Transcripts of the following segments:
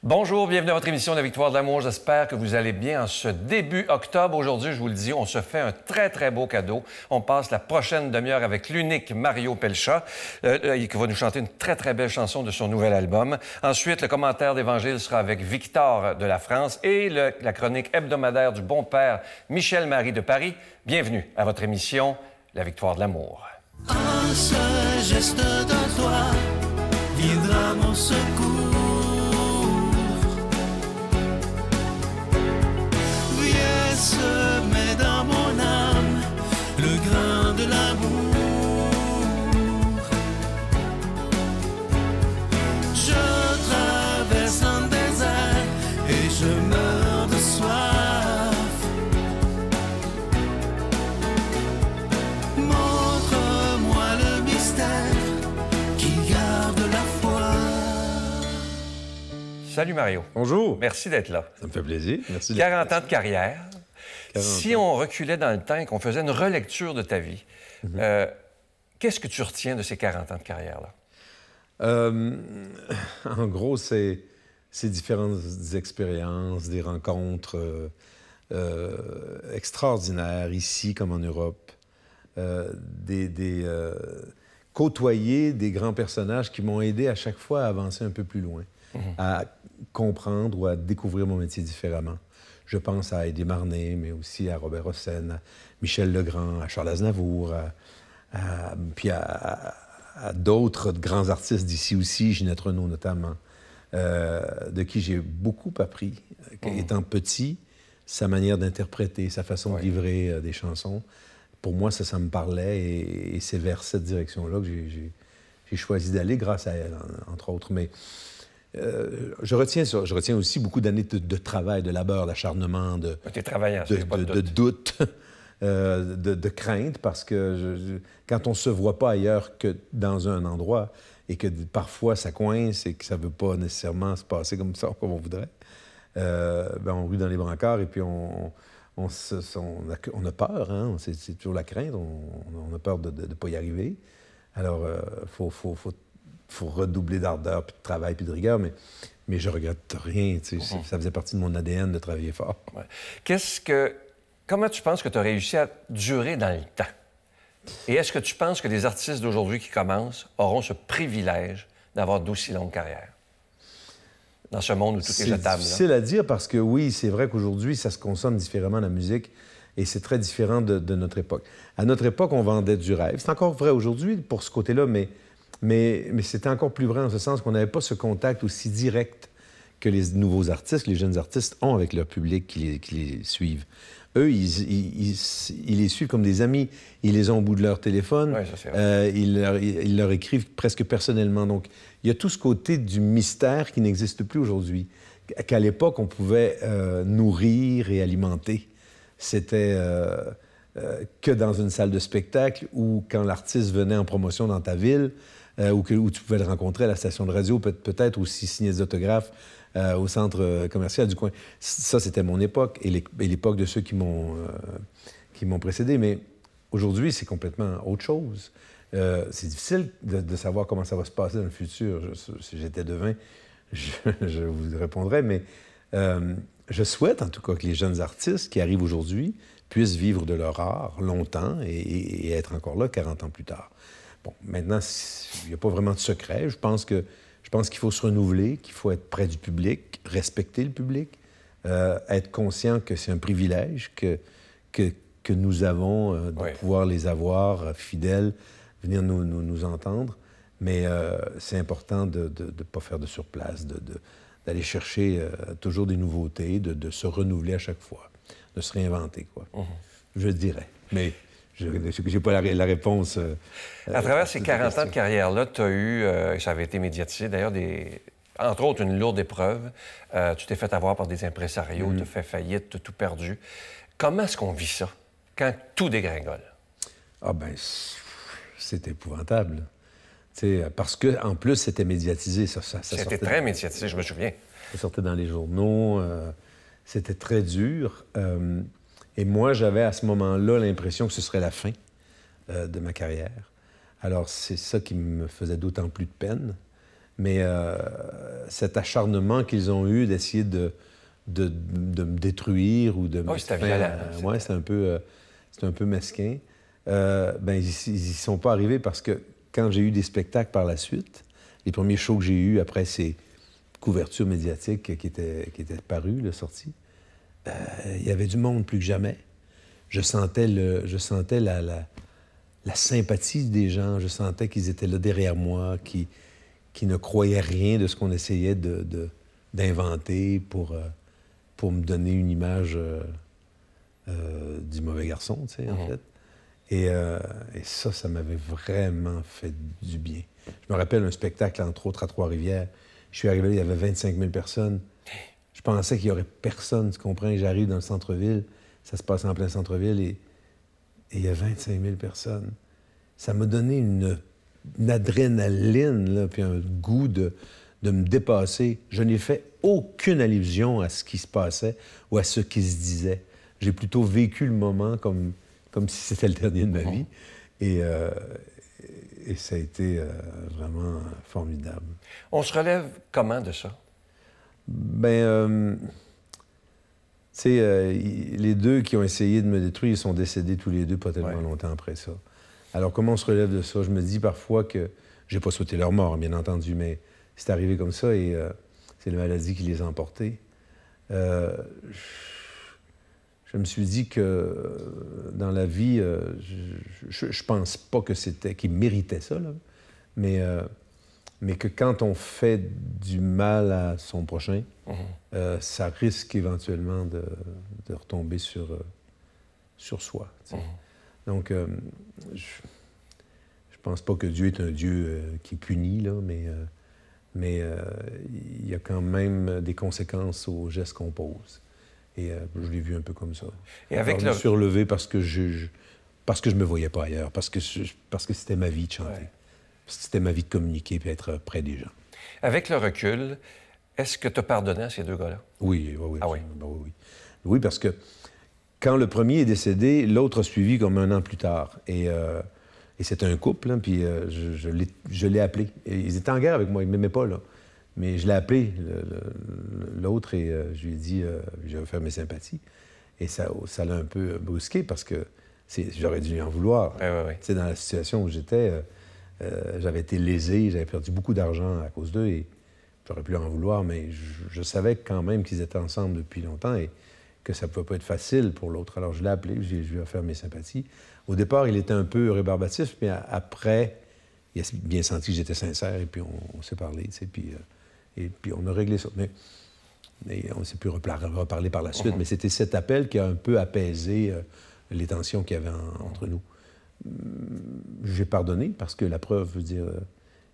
Bonjour, bienvenue à votre émission de La Victoire de l'amour. J'espère que vous allez bien en ce début octobre. Aujourd'hui, je vous le dis, on se fait un très beau cadeau. On passe la prochaine demi-heure avec l'unique Mario Pelcha, qui va nous chanter une très belle chanson de son nouvel album. Ensuite, le commentaire d'Évangile sera avec Victor de la France et la chronique hebdomadaire du bon père Michel-Marie de Paris. Bienvenue à votre émission La Victoire de l'amour. Un seul geste de toi viendra mon secours. Viens semer dans mon âme le grain de l'amour. Je traverse un désert et je meurs de soif. Montre-moi le mystère qui garde la foi. Salut Mario. Bonjour. Merci d'être là. Ça me fait plaisir. Merci. 40 ans de carrière. 40 Si on reculait dans le temps et qu'on faisait une relecture de ta vie, qu'est-ce que tu retiens de ces 40 ans de carrière-là? En gros, c'est différentes expériences, des rencontres extraordinaires, ici comme en Europe, côtoyer des grands personnages qui m'ont aidé à chaque fois à avancer un peu plus loin, à comprendre ou à découvrir mon métier différemment. Je pense à Eddie Marnay, mais aussi à Robert Hossein, à Michel Legrand, à Charles Aznavour, puis à d'autres grands artistes d'ici aussi, Ginette Renault notamment, de qui j'ai beaucoup appris. Étant petit, sa manière d'interpréter, sa façon de livrer des chansons, pour moi, ça me parlait et c'est vers cette direction-là que j'ai choisi d'aller grâce à elle, entre autres. Mais je retiens aussi beaucoup d'années de travail, de labeur, d'acharnement, de doute, de crainte, parce que quand on ne se voit pas ailleurs que dans un endroit et que parfois ça coince et que ça ne veut pas nécessairement se passer comme ça, comme on voudrait, on rue dans les brancards et puis on a peur, hein? C'est toujours la crainte, on a peur de ne pas y arriver. Alors, faut redoubler d'ardeur, puis de travail, puis de rigueur, mais je regrette rien. Ça faisait partie de mon ADN de travailler fort. Ouais. Comment tu penses que tu as réussi à durer dans le temps? Et est-ce que tu penses que les artistes d'aujourd'hui qui commencent auront ce privilège d'avoir d'aussi longues carrières? Dans ce monde où tout est jetable. C'est difficile à dire parce que oui, c'est vrai qu'aujourd'hui, ça se consomme différemment, la musique, et c'est très différent de notre époque. À notre époque, on vendait du rêve. C'est encore vrai aujourd'hui pour ce côté-là, mais c'était encore plus vrai en ce sens qu'on n'avait pas ce contact aussi direct que les nouveaux artistes, les jeunes artistes ont avec leur public qui les suivent. Eux, ils les suivent comme des amis. Ils les ont au bout de leur téléphone. Oui, ça, c'est vrai. Ils leur écrivent presque personnellement. Donc, il y a tout ce côté du mystère qui n'existe plus aujourd'hui. Qu'à l'époque, on pouvait nourrir et alimenter. C'était que dans une salle de spectacle ou quand l'artiste venait en promotion dans ta ville où tu pouvais le rencontrer à la station de radio, peut-être aussi signer des autographes au centre commercial du coin. Ça, c'était mon époque et l'époque de ceux qui m'ont précédé. Mais aujourd'hui, c'est complètement autre chose. C'est difficile de savoir comment ça va se passer dans le futur. Si j'étais devin, je vous répondrais, mais je souhaite en tout cas que les jeunes artistes qui arrivent aujourd'hui puissent vivre de leur art longtemps et être encore là 40 ans plus tard. Bon, maintenant, il n'y a pas vraiment de secret. Je pense qu'il faut se renouveler, qu'il faut être près du public, respecter le public, être conscient que c'est un privilège que nous avons de pouvoir les avoir fidèles, venir nous entendre. Mais c'est important de ne pas faire de surplace, d'aller chercher toujours des nouveautés, de se renouveler à chaque fois, de se réinventer, quoi. Je dirais. Mais je n'ai pas la réponse. À travers ces 40 ans de carrière-là, tu as eu, ça avait été médiatisé d'ailleurs, entre autres, une lourde épreuve. Tu t'es fait avoir par des impresarios, tu as fait faillite, tu as tout perdu. Comment est-ce qu'on vit ça quand tout dégringole? Ah ben, c'est épouvantable. Parce qu'en plus, c'était médiatisé. C'était très médiatisé, je me souviens. Ça sortait dans les journaux. C'était très dur. Et moi, j'avais à ce moment-là l'impression que ce serait la fin de ma carrière. Alors, c'est ça qui me faisait d'autant plus de peine. Mais cet acharnement qu'ils ont eu d'essayer de me détruire ou de me... Oui, c'était violent. Oui, c'était un peu mesquin. Ben, ils y sont pas arrivés parce que quand j'ai eu des spectacles par la suite, les premiers shows que j'ai eus après ces couvertures médiatiques qui étaient parues, là, sorties, il y avait du monde plus que jamais. Je sentais la sympathie des gens. Je sentais qu'ils étaient là derrière moi, qui ne croyaient rien de ce qu'on essayait d'inventer pour me donner une image du mauvais garçon, tu sais, en fait. Et ça m'avait vraiment fait du bien. Je me rappelle un spectacle, entre autres, à Trois-Rivières. Je suis arrivé là, il y avait 25 000 personnes. Je pensais qu'il n'y aurait personne, tu comprends? J'arrive dans le centre-ville, ça se passe en plein centre-ville, et il y a 25 000 personnes. Ça m'a donné une adrénaline, là, puis un goût de me dépasser. Je n'ai fait aucune allusion à ce qui se passait ou à ce qui se disait. J'ai plutôt vécu le moment comme si c'était le dernier de ma vie. Et ça a été vraiment formidable. On se relève comment de ça? Ben, tu sais, les deux qui ont essayé de me détruire, ils sont décédés tous les deux pas tellement longtemps après ça. Alors, comment on se relève de ça? Je me dis parfois que j'ai pas souhaité leur mort, bien entendu, mais c'est arrivé comme ça et c'est la maladie qui les a emportés. Je me suis dit que dans la vie, je pense pas que qu'ils méritaient ça, là, mais que quand on fait du mal à son prochain, ça risque éventuellement de retomber sur soi. Tu sais. Donc, je pense pas que Dieu est un Dieu qui punit, là, mais il y a quand même des conséquences aux gestes qu'on pose. Et je l'ai vu un peu comme ça. Et avec je me suis relevé parce que je me voyais pas ailleurs, parce que c'était ma vie de chanter. Parce que c'était ma vie de communiquer et être près des gens. Avec le recul, est-ce que tu as pardonné à ces deux gars-là? Oui. Ah oui? Oui. Oui, parce que quand le premier est décédé, l'autre a suivi comme un an plus tard. Et c'était un couple, hein, puis je l'ai appelé. Et ils étaient en guerre avec moi, ils ne m'aimaient pas, là. Mais je l'ai appelé, l'autre, et je lui ai dit, j'ai offert mes sympathies. Et ça l'a un peu brusqué parce que j'aurais dû lui en vouloir. Oui. Tu sais, dans la situation où j'étais, j'avais été lésé, j'avais perdu beaucoup d'argent à cause d'eux et j'aurais pu leur en vouloir, mais je savais quand même qu'ils étaient ensemble depuis longtemps et que ça ne pouvait pas être facile pour l'autre. Alors je l'ai appelé, je lui ai offert mes sympathies. Au départ, il était un peu rébarbatif, mais après, il a bien senti que j'étais sincère et puis on s'est parlé, tu sais, et puis on a réglé ça. Mais on ne s'est plus reparlé par la suite, mais c'était cet appel qui a un peu apaisé les tensions qu'il y avait entre nous. J'ai pardonné parce que la preuve, je veux dire,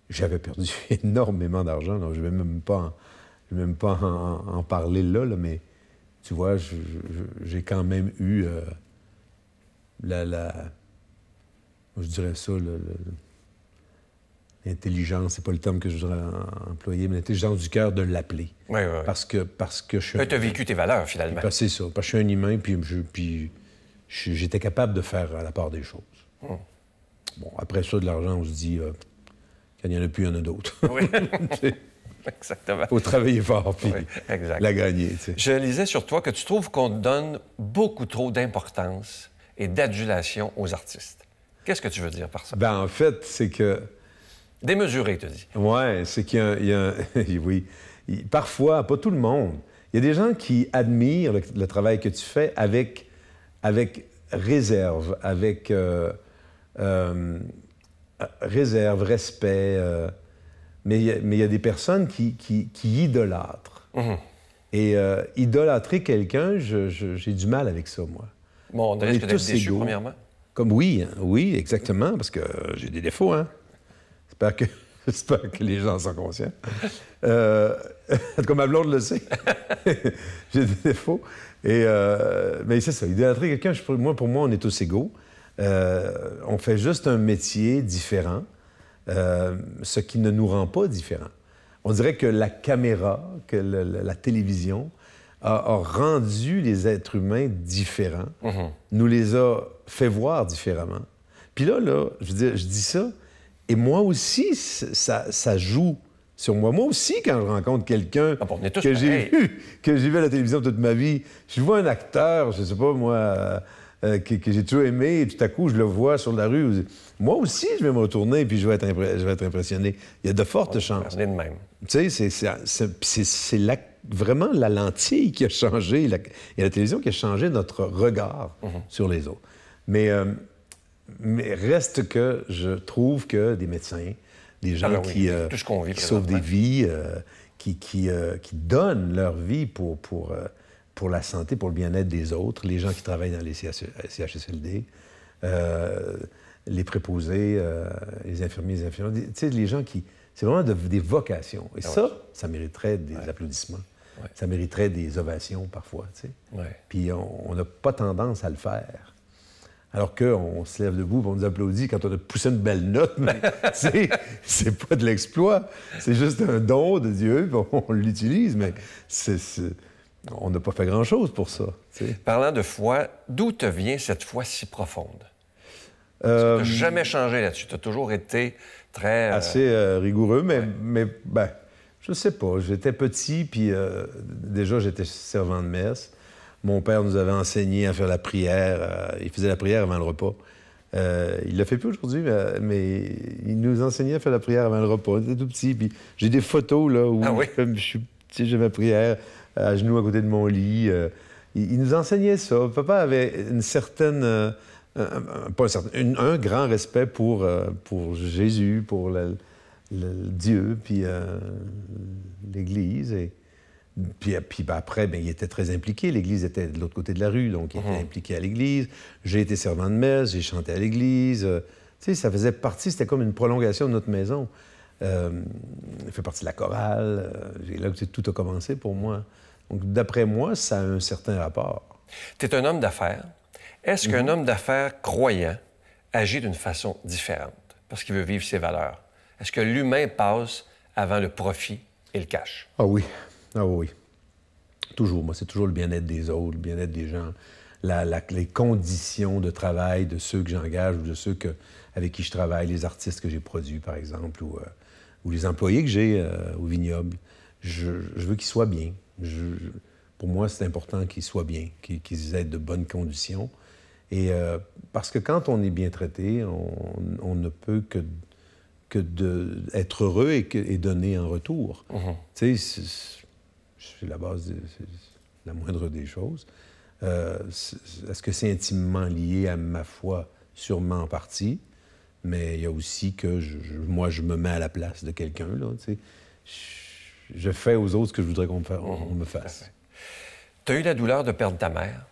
j'avais perdu énormément d'argent. Je ne vais même pas en parler là, mais tu vois, j'ai quand même eu je dirais ça, l'intelligence, c'est pas le terme que je voudrais employer, mais l'intelligence du cœur de l'appeler. Oui. Parce que je suis... Tu as vécu tes valeurs, finalement. C'est ça. Parce que je suis un humain, puis j'étais capable de faire la part des choses. Bon, après ça, de l'argent, on se dit, quand il n'y en a plus, il y en a d'autres. Oui, exactement. Il faut travailler fort, puis la gagner. Tu sais. Je lisais sur toi que tu trouves qu'on donne beaucoup trop d'importance et d'adulation aux artistes. Qu'est-ce que tu veux dire par ça? Ben en fait, c'est que... Démesuré, tu dis. Oui, c'est qu'il y a oui. Parfois, pas tout le monde. Il y a des gens qui admirent le travail que tu fais avec réserve, avec réserve, respect. Mais il y a des personnes qui idolâtrent. Et idolâtrer quelqu'un, j'ai du mal avec ça, moi. Bon, on risque d'être déçu, premièrement. Comme oui, exactement, parce que j'ai des défauts, hein. J'espère que les gens sont conscients. Comme ma blonde le sait. J'ai des défauts. Mais c'est ça, idolâtrer quelqu'un, pour moi, on est tous égaux. On fait juste un métier différent, ce qui ne nous rend pas différents. On dirait que la caméra, que la télévision a rendu les êtres humains différents, nous les a fait voir différemment. Puis là, je veux dire, je dis ça, et moi aussi, ça joue sur moi. Moi aussi, quand je rencontre quelqu'un on est tous que pareils. que j'ai vu à la télévision toute ma vie, je vois un acteur, je sais pas moi, que j'ai toujours aimé, et tout à coup, je le vois sur la rue. Moi aussi, je vais me retourner puis je vais être impressionné. Il y a de fortes chances. On est de même. Tu sais, c'est vraiment la lentille qui a changé, et la télévision qui a changé notre regard sur les autres. Mais reste que je trouve que des médecins, des gens qui sauvent des vies, qui donnent leur vie pour la santé, pour le bien-être des autres, les gens qui travaillent dans les CHSLD, les préposés, les infirmiers, les infirmières, tu sais, les gens qui... C'est vraiment des vocations. Et ça mériterait des applaudissements. Ouais. Ça mériterait des ovations parfois, tu sais. Ouais. Puis on n'a pas tendance à le faire. Alors qu'on se lève debout et on nous applaudit quand on a poussé une belle note, mais c'est pas de l'exploit. C'est juste un don de Dieu, puis on l'utilise, mais on n'a pas fait grand-chose pour ça. T'sais. Parlant de foi, d'où te vient cette foi si profonde? Tu n'as jamais changé là-dessus. Tu as toujours été très... Assez rigoureux, mais je sais pas. J'étais petit, puis déjà, j'étais servant de messe. Mon père nous avait enseigné à faire la prière. Il faisait la prière avant le repas. Il ne le fait plus aujourd'hui, mais il nous enseignait à faire la prière avant le repas. On était tout petit, puis j'ai des photos là, où j'ai ma prière à genoux à côté de mon lit. Il nous enseignait ça. Papa avait une certaine... un grand respect pour Jésus, pour Dieu, puis l'Église. Puis après, il était très impliqué. L'Église était de l'autre côté de la rue, donc il était impliqué à l'Église. J'ai été servant de messe, j'ai chanté à l'Église. Tu sais, ça faisait partie, c'était comme une prolongation de notre maison. Il fait partie de la chorale. Là que tout a commencé pour moi. Donc, d'après moi, ça a un certain rapport. Tu es un homme d'affaires. Est-ce qu'un homme d'affaires croyant agit d'une façon différente parce qu'il veut vivre ses valeurs? Est-ce que l'humain passe avant le profit et le cash? Ah oui. Ah oui. Toujours. Moi, c'est toujours le bien-être des autres, le bien-être des gens, les conditions de travail de ceux que j'engage ou de ceux avec qui je travaille, les artistes que j'ai produits, par exemple, ou les employés que j'ai au vignoble. Je veux qu'ils soient bien. Pour moi, c'est important qu'ils soient bien, qu'ils aient de bonnes conditions. Et parce que quand on est bien traité, on ne peut que être heureux et donner en retour. Tu sais, c'est la base, c'est la moindre des choses. Est-ce que c'est intimement lié à ma foi? Sûrement en partie. Mais il y a aussi que moi, je me mets à la place de quelqu'un, là, tu sais. Je fais aux autres ce que je voudrais qu'on me fasse. Tu as eu la douleur de perdre ta mère.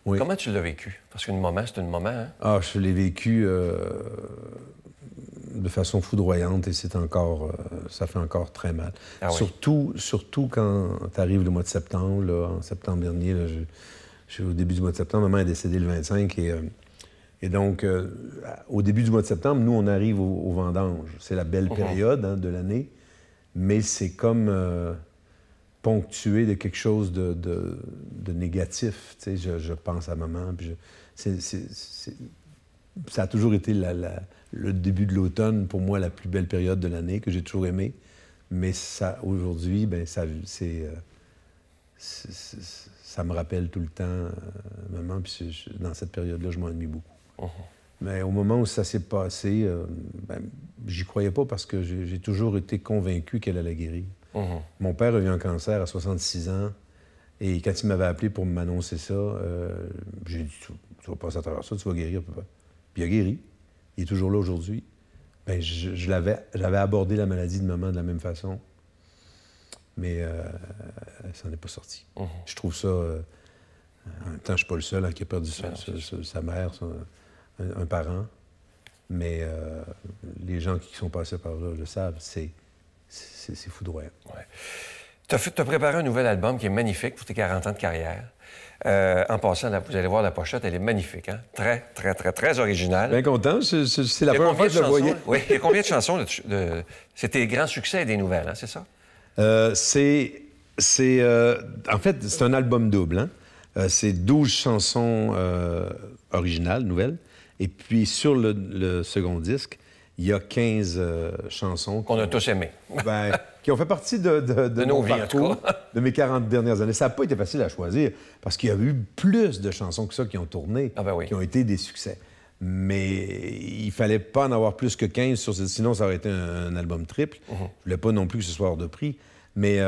Oui. Comment tu l'as vécu? Parce qu'une maman, c'est une maman, hein? Ah, je l'ai vécu de façon foudroyante et c'est encore... ça fait encore très mal. Ah oui. Surtout quand tu arrives le mois de septembre, là, en septembre dernier, là, au début du mois de septembre, maman est décédée le 25 et donc, au début du mois de septembre, nous, on arrive au vendange. C'est la belle période de l'année, mais c'est comme... ponctué de quelque chose de négatif. Tu sais, je pense à maman. Puis ça a toujours été le début de l'automne, pour moi, la plus belle période de l'année, que j'ai toujours aimée. Mais ça, aujourd'hui, ça me rappelle tout le temps maman. Puis dans cette période-là, je m'ennuie beaucoup. Mais au moment où ça s'est passé, j'y croyais pas parce que j'ai toujours été convaincu qu'elle allait guérir. Mon père a eu un cancer à 66 ans et quand il m'avait appelé pour m'annoncer ça, j'ai dit « Tu vas passer à travers ça, tu vas guérir, papa. » Puis il a guéri. Il est toujours là aujourd'hui. J'avais abordé la maladie de maman de la même façon, mais elle s'en est pas sortie. Je trouve ça... en même temps, je suis pas le seul qui a perdu sa mère, un parent, mais les gens qui sont passés par là le savent, c'est foudroyant. Ouais. Tu as préparé un nouvel album qui est magnifique pour tes 40 ans de carrière. En passant, là, vous allez voir la pochette, elle est magnifique. Hein? Très, très, très, très originale. Bien content. C'est la première fois que je le voyais. Oui, il y a combien de chansons? C'est tes grands succès et des nouvelles, hein, c'est ça? En fait, c'est un album double. Hein? C'est 12 chansons originales, nouvelles. Et puis, sur le second disque, il y a 15 chansons qu'on a tous aimées. qui ont fait partie de nos mon vies, en tout parcours, de mes 40 dernières années. Ça n'a pas été facile à choisir parce qu'il y a eu plus de chansons que ça qui ont tourné, Ah ben oui. qui ont été des succès. Mais il fallait pas en avoir plus que 15 sur sinon ça aurait été un album triple. Je voulais pas non plus que ce soit hors de prix. Mais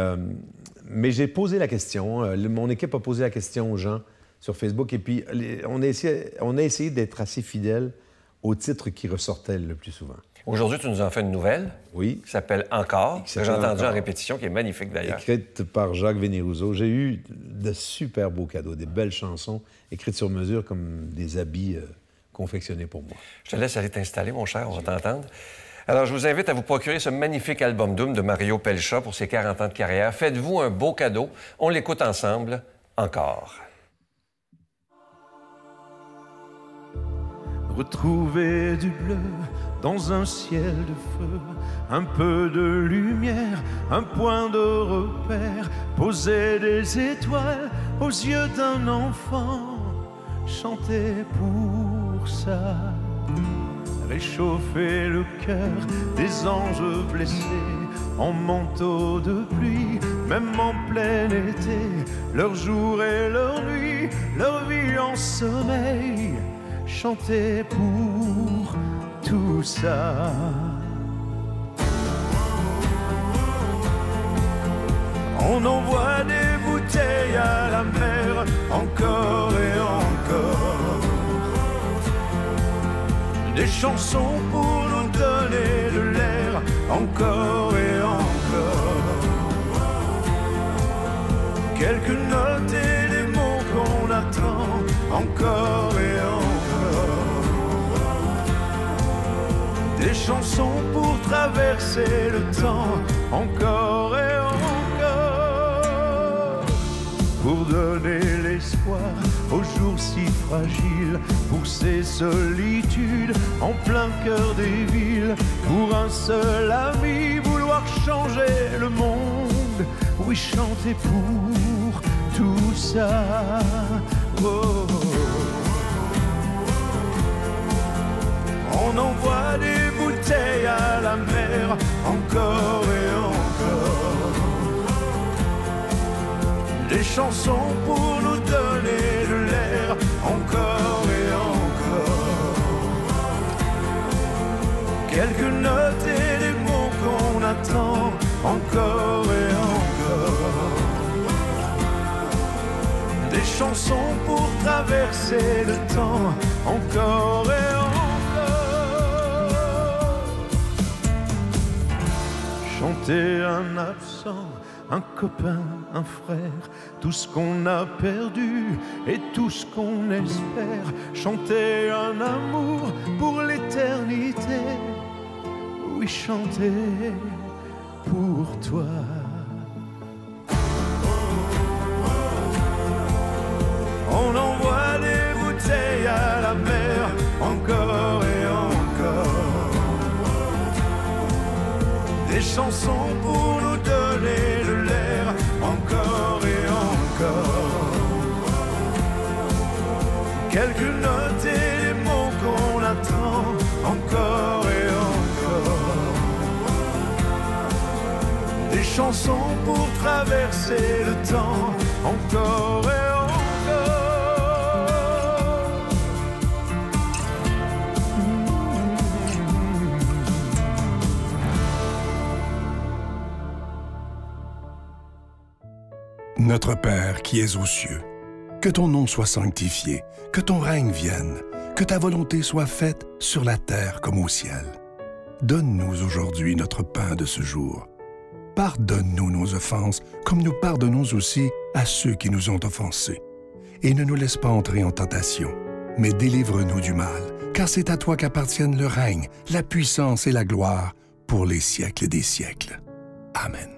j'ai posé la question. Mon équipe a posé la question aux gens sur Facebook et puis on a essayé d'être assez fidèles au titre qui ressortait le plus souvent. Aujourd'hui, tu nous en fais une nouvelle. Oui. Qui s'appelle Encore, Qui que j'ai s'appelle entendu en Encore. répétition, qui est magnifique d'ailleurs. Écrite par Jacques Vénérouzot. J'ai eu de super beaux cadeaux, des belles chansons écrites sur mesure comme des habits confectionnés pour moi. Je te laisse aller t'installer, mon cher, on va t'entendre. Alors, je vous invite à vous procurer ce magnifique album Doom de Mario Pelcha pour ses 40 ans de carrière. Faites-vous un beau cadeau. On l'écoute ensemble. Encore. Retrouver du bleu dans un ciel de feu, un peu de lumière, un point de repère, poser des étoiles aux yeux d'un enfant, chanter pour ça, réchauffer le cœur des anges blessés en manteau de pluie, même en plein été, leur jour et leur nuit, leur vie en sommeil. Chanter pour tout ça. On envoie des bouteilles à la mer, encore et encore. Des chansons pour nous donner de l'air, encore et encore. Quelques notes et des mots qu'on attend, encore et encore. Des chansons pour traverser le temps, encore et encore. Pour donner l'espoir aux jours si fragiles, pour ces solitudes en plein cœur des villes, pour un seul ami vouloir changer le monde. Oui, chanter pour tout ça. Oh. On envoie des bouteilles à la mer, encore et encore. Des chansons pour nous donner de l'air, encore et encore. Quelques notes et des mots qu'on attend, encore et encore. Des chansons pour traverser le temps, encore et encore. Chanter un absent, un copain, un frère, tout ce qu'on a perdu et tout ce qu'on espère. Chanter un amour pour l'éternité, oui, chanter pour toi. On envoie des bouteilles à la mer, encore et encore. Des chansons pour nous donner de l'air, encore et encore. Quelques notes et des mots qu'on attend, encore et encore. Des chansons pour traverser le temps, encore et encore. Notre Père qui es aux cieux, que ton nom soit sanctifié, que ton règne vienne, que ta volonté soit faite sur la terre comme au ciel. Donne-nous aujourd'hui notre pain de ce jour. Pardonne-nous nos offenses, comme nous pardonnons aussi à ceux qui nous ont offensés. Et ne nous laisse pas entrer en tentation, mais délivre-nous du mal, car c'est à toi qu'appartiennent le règne, la puissance et la gloire pour les siècles des siècles. Amen.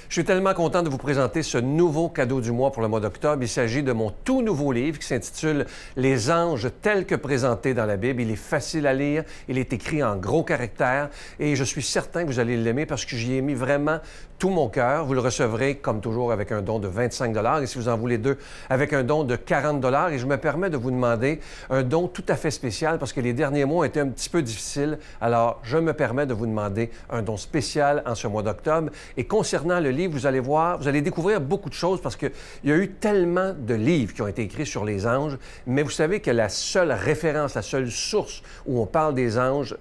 Je suis tellement content de vous présenter ce nouveau cadeau du mois pour le mois d'octobre. Il s'agit de mon tout nouveau livre qui s'intitule « Les anges tels que présentés dans la Bible ». Il est facile à lire, il est écrit en gros caractères et je suis certain que vous allez l'aimer parce que j'y ai mis vraiment tout mon cœur. Vous le recevrez, comme toujours, avec un don de 25 $. Et si vous en voulez 2, avec un don de 40 $. Et je me permets de vous demander un don tout à fait spécial parce que les derniers mois ont été un petit peu difficiles. Alors, je me permets de vous demander un don spécial en ce mois d'octobre. Et concernant le livre, vous allez voir, vous allez découvrir beaucoup de choses parce qu'il y a eu tellement de livres qui ont été écrits sur les anges. Mais vous savez que la seule référence, la seule source où on parle des anges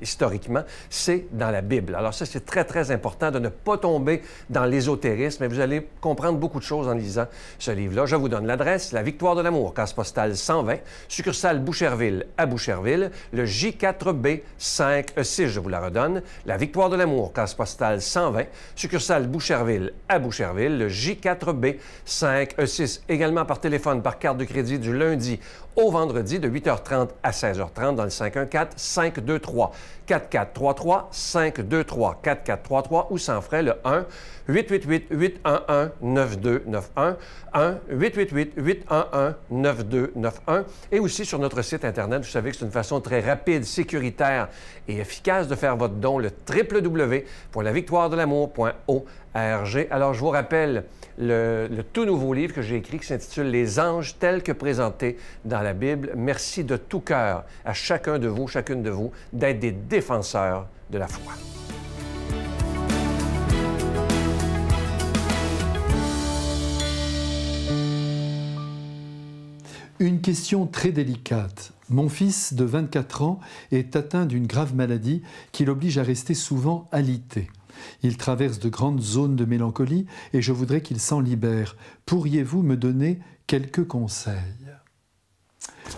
historiquement, c'est dans la Bible. Alors ça, c'est très, très important de ne pas tomber dans l'ésotérisme, et vous allez comprendre beaucoup de choses en lisant ce livre-là. Je vous donne l'adresse, La Victoire de l'amour, case postale 120, succursale Boucherville à Boucherville, le J4B 5E6, je vous la redonne. La Victoire de l'amour, case postale 120, succursale Boucherville à Boucherville, le J4B 5E6. Également par téléphone, par carte de crédit du lundi au vendredi de 8h30 à 16h30 dans le 514-523-4433, 523-4433 ou sans frais le 1-888-811-9291, 1-888-811-9291 et aussi sur notre site Internet. Vous savez que c'est une façon très rapide, sécuritaire et efficace de faire votre don, le www.lavictoiredelamour.org. Alors, je vous rappelle le tout nouveau livre que j'ai écrit qui s'intitule « Les anges tels que présentés dans la Bible ». Merci de tout cœur à chacun de vous, chacune de vous, d'être des défenseurs de la foi. Une question très délicate. Mon fils de 24 ans est atteint d'une grave maladie qui l'oblige à rester souvent alité. Il traverse de grandes zones de mélancolie et je voudrais qu'il s'en libère. Pourriez-vous me donner quelques conseils?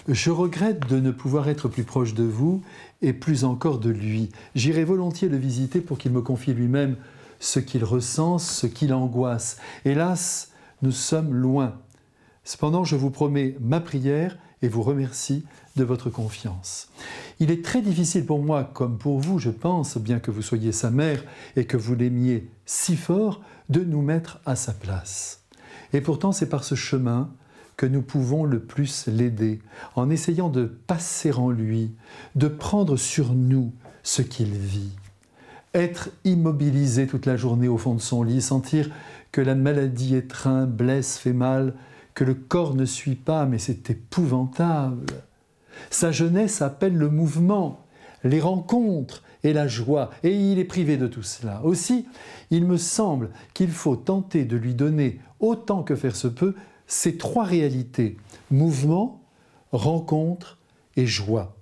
Je regrette de ne pouvoir être plus proche de vous et plus encore de lui. J'irai volontiers le visiter pour qu'il me confie lui-même ce qu'il ressent, ce qui l'angoisse. Hélas, nous sommes loin. Cependant, je vous promets ma prière et vous remercie de votre confiance. Il est très difficile pour moi, comme pour vous, je pense, bien que vous soyez sa mère et que vous l'aimiez si fort, de nous mettre à sa place. Et pourtant, c'est par ce chemin que nous pouvons le plus l'aider, en essayant de passer en lui, de prendre sur nous ce qu'il vit. Être immobilisé toute la journée au fond de son lit, sentir que la maladie étreint, blesse, fait mal, que le corps ne suit pas, mais c'est épouvantable. Sa jeunesse appelle le mouvement, les rencontres et la joie, et il est privé de tout cela. Aussi, il me semble qu'il faut tenter de lui donner, autant que faire se peut, ces trois réalités, mouvement, rencontre et joie.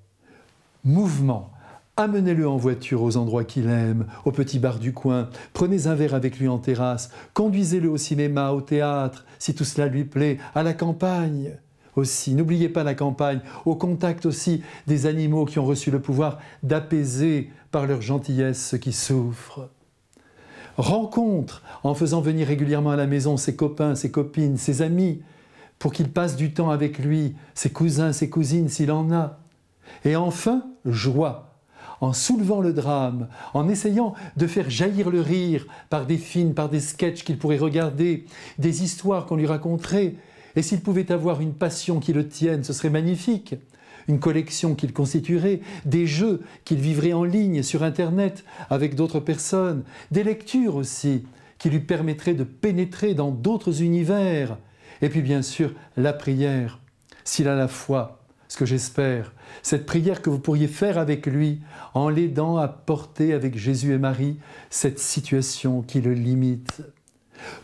Mouvement, amenez-le en voiture aux endroits qu'il aime, au petit bar du coin, prenez un verre avec lui en terrasse, conduisez-le au cinéma, au théâtre, si tout cela lui plaît, à la campagne aussi. N'oubliez pas la campagne, au contact aussi des animaux qui ont reçu le pouvoir d'apaiser par leur gentillesse ceux qui souffrent. Rencontre en faisant venir régulièrement à la maison ses copains, ses copines, ses amis, pour qu'il passe du temps avec lui, ses cousins, ses cousines s'il en a. Et enfin, joie, en soulevant le drame, en essayant de faire jaillir le rire par des films, par des sketchs qu'il pourrait regarder, des histoires qu'on lui raconterait. Et s'il pouvait avoir une passion qui le tienne, ce serait magnifique. Une collection qu'il constituerait, des jeux qu'il vivrait en ligne sur Internet avec d'autres personnes, des lectures aussi qui lui permettraient de pénétrer dans d'autres univers. Et puis bien sûr, la prière, s'il a la foi, ce que j'espère, cette prière que vous pourriez faire avec lui en l'aidant à porter avec Jésus et Marie cette situation qui le limite.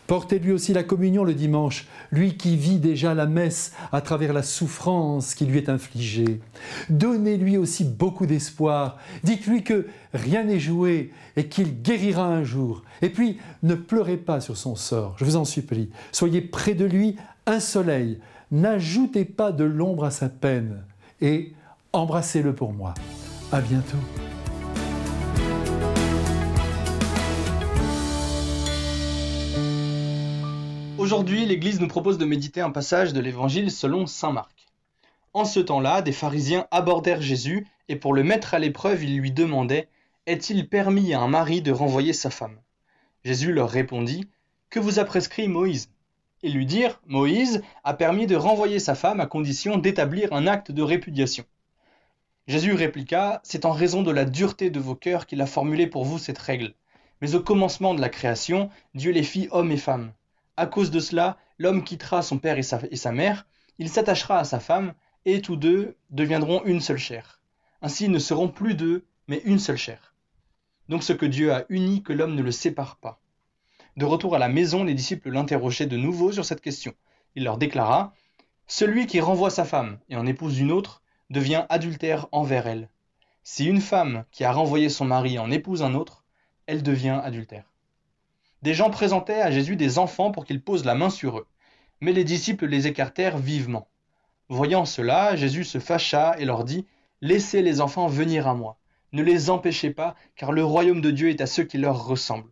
Portez-lui aussi la communion le dimanche, lui qui vit déjà la messe à travers la souffrance qui lui est infligée. Donnez-lui aussi beaucoup d'espoir. Dites-lui que rien n'est joué et qu'il guérira un jour. Et puis, ne pleurez pas sur son sort, je vous en supplie. Soyez près de lui, un soleil. N'ajoutez pas de l'ombre à sa peine. Et embrassez-le pour moi. À bientôt. Aujourd'hui, l'Église nous propose de méditer un passage de l'Évangile selon saint Marc. En ce temps-là, des pharisiens abordèrent Jésus et pour le mettre à l'épreuve, ils lui demandaient « Est-il permis à un mari de renvoyer sa femme ?» Jésus leur répondit « Que vous a prescrit Moïse ?» Ils lui dirent « Moïse a permis de renvoyer sa femme à condition d'établir un acte de répudiation. » Jésus répliqua « C'est en raison de la dureté de vos cœurs qu'il a formulé pour vous cette règle. Mais au commencement de la création, Dieu les fit hommes et femmes. À cause de cela, l'homme quittera son père et sa mère, il s'attachera à sa femme, et tous deux deviendront une seule chair. Ainsi, ils ne seront plus deux, mais une seule chair. Donc ce que Dieu a uni, que l'homme ne le sépare pas. De retour à la maison, les disciples l'interrogeaient de nouveau sur cette question. Il leur déclara « Celui qui renvoie sa femme et en épouse une autre devient adultère envers elle. Si une femme qui a renvoyé son mari en épouse un autre, elle devient adultère. » Des gens présentaient à Jésus des enfants pour qu'il pose la main sur eux. Mais les disciples les écartèrent vivement. Voyant cela, Jésus se fâcha et leur dit « Laissez les enfants venir à moi. Ne les empêchez pas, car le royaume de Dieu est à ceux qui leur ressemblent.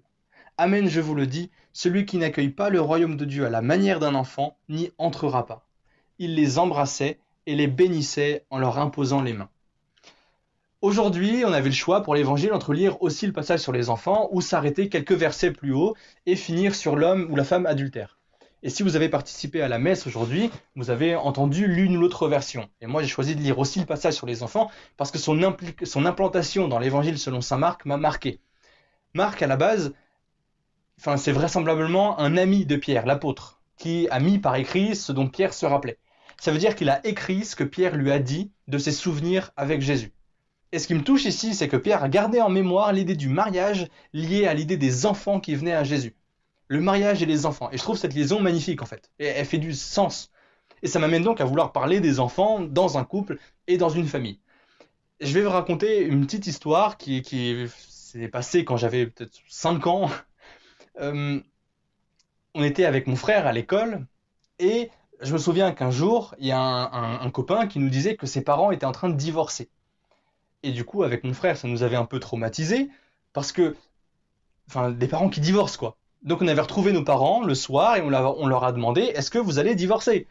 Amen, je vous le dis, celui qui n'accueille pas le royaume de Dieu à la manière d'un enfant n'y entrera pas. » Il les embrassait et les bénissait en leur imposant les mains. Aujourd'hui, on avait le choix pour l'évangile entre lire aussi le passage sur les enfants ou s'arrêter quelques versets plus haut et finir sur l'homme ou la femme adultère. Et si vous avez participé à la messe aujourd'hui, vous avez entendu l'une ou l'autre version. Et moi, j'ai choisi de lire aussi le passage sur les enfants parce que son implantation dans l'évangile selon saint Marc m'a marqué. Marc, à la base, c'est vraisemblablement un ami de Pierre, l'apôtre, qui a mis par écrit ce dont Pierre se rappelait. Ça veut dire qu'il a écrit ce que Pierre lui a dit de ses souvenirs avec Jésus. Et ce qui me touche ici, c'est que Pierre a gardé en mémoire l'idée du mariage liée à l'idée des enfants qui venaient à Jésus. Le mariage et les enfants. Et je trouve cette liaison magnifique en fait. Et elle fait du sens. Et ça m'amène donc à vouloir parler des enfants dans un couple et dans une famille. Je vais vous raconter une petite histoire qui s'est passée quand j'avais peut-être 5 ans. On était avec mon frère à l'école et je me souviens qu'un jour, il y a un copain qui nous disait que ses parents étaient en train de divorcer. Et du coup, avec mon frère, ça nous avait un peu traumatisés parce que, des parents qui divorcent quoi. Donc on avait retrouvé nos parents le soir et on leur a demandé « Est-ce que vous allez divorcer ?»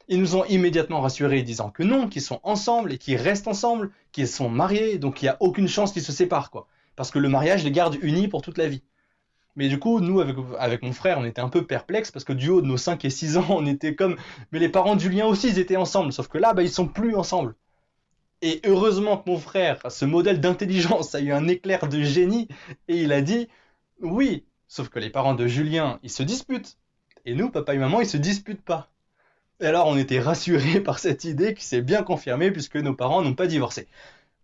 Ils nous ont immédiatement rassurés disant que non, qu'ils sont ensemble et qu'ils restent ensemble, qu'ils sont mariés, donc il n'y a aucune chance qu'ils se séparent quoi. Parce que le mariage les garde unis pour toute la vie. Mais du coup, nous, avec mon frère, on était un peu perplexes parce que du haut de nos 5 et 6 ans, on était comme... Mais les parents de Julien aussi, ils étaient ensemble, sauf que là, ils sont plus ensemble. Et heureusement que mon frère, ce modèle d'intelligence, a eu un éclair de génie et il a dit « Oui ». Sauf que les parents de Julien, ils se disputent. Et nous, papa et maman, ils se disputent pas. Et alors, on était rassurés par cette idée qui s'est bien confirmée puisque nos parents n'ont pas divorcé.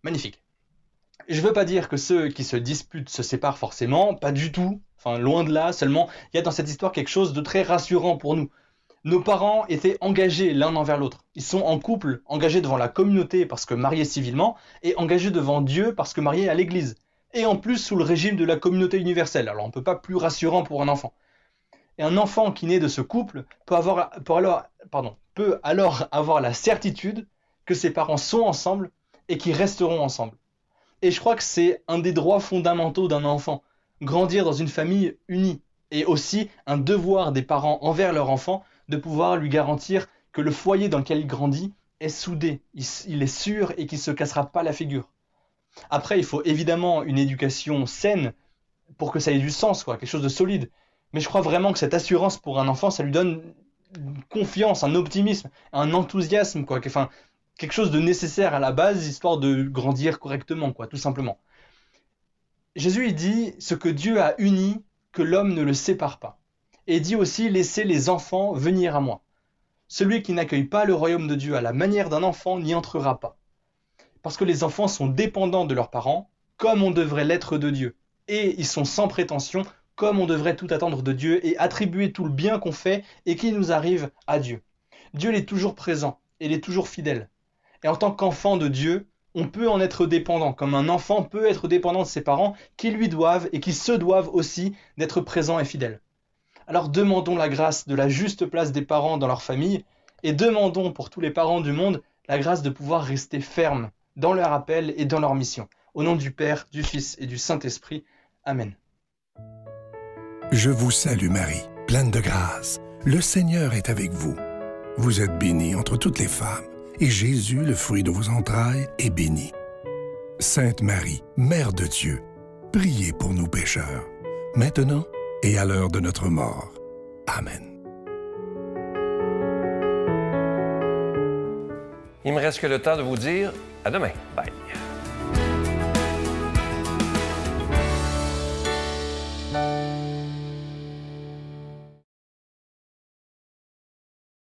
Magnifique. Je veux pas dire que ceux qui se disputent se séparent forcément, pas du tout. Loin de là, seulement, il y a dans cette histoire quelque chose de très rassurant pour nous. Nos parents étaient engagés l'un envers l'autre. Ils sont en couple, engagés devant la communauté parce que mariés civilement, et engagés devant Dieu parce que mariés à l'église. Et en plus sous le régime de la communauté universelle. Alors on ne peut pas plus rassurant pour un enfant. Et un enfant qui naît de ce couple peut alors avoir la certitude que ses parents sont ensemble et qu'ils resteront ensemble. Et je crois que c'est un des droits fondamentaux d'un enfant, grandir dans une famille unie. Et aussi un devoir des parents envers leur enfant de pouvoir lui garantir que le foyer dans lequel il grandit est soudé, il est sûr et qu'il ne se cassera pas la figure. Après, il faut évidemment une éducation saine pour que ça ait du sens, quelque chose de solide. Mais je crois vraiment que cette assurance pour un enfant, ça lui donne une confiance, un optimisme, un enthousiasme, quelque chose de nécessaire à la base, histoire de grandir correctement, tout simplement. Jésus, il dit « Ce que Dieu a uni, que l'homme ne le sépare pas. » Et il dit aussi « Laissez les enfants venir à moi. Celui qui n'accueille pas le royaume de Dieu à la manière d'un enfant n'y entrera pas. » Parce que les enfants sont dépendants de leurs parents, comme on devrait l'être de Dieu. Et ils sont sans prétention, comme on devrait tout attendre de Dieu et attribuer tout le bien qu'on fait et qui nous arrive à Dieu. Dieu il est toujours présent, et il est toujours fidèle. Et en tant qu'enfant de Dieu, on peut en être dépendant, comme un enfant peut être dépendant de ses parents, qui lui doivent et qui se doivent aussi d'être présents et fidèles. Alors demandons la grâce de la juste place des parents dans leur famille, et demandons pour tous les parents du monde la grâce de pouvoir rester fermes dans leur appel et dans leur mission. Au nom du Père, du Fils et du Saint-Esprit. Amen. Je vous salue Marie, pleine de grâce. Le Seigneur est avec vous. Vous êtes bénie entre toutes les femmes, et Jésus, le fruit de vos entrailles, est béni. Sainte Marie, Mère de Dieu, priez pour nous pécheurs, maintenant et à l'heure de notre mort. Amen. Il me reste que le temps de vous dire à demain. Bye.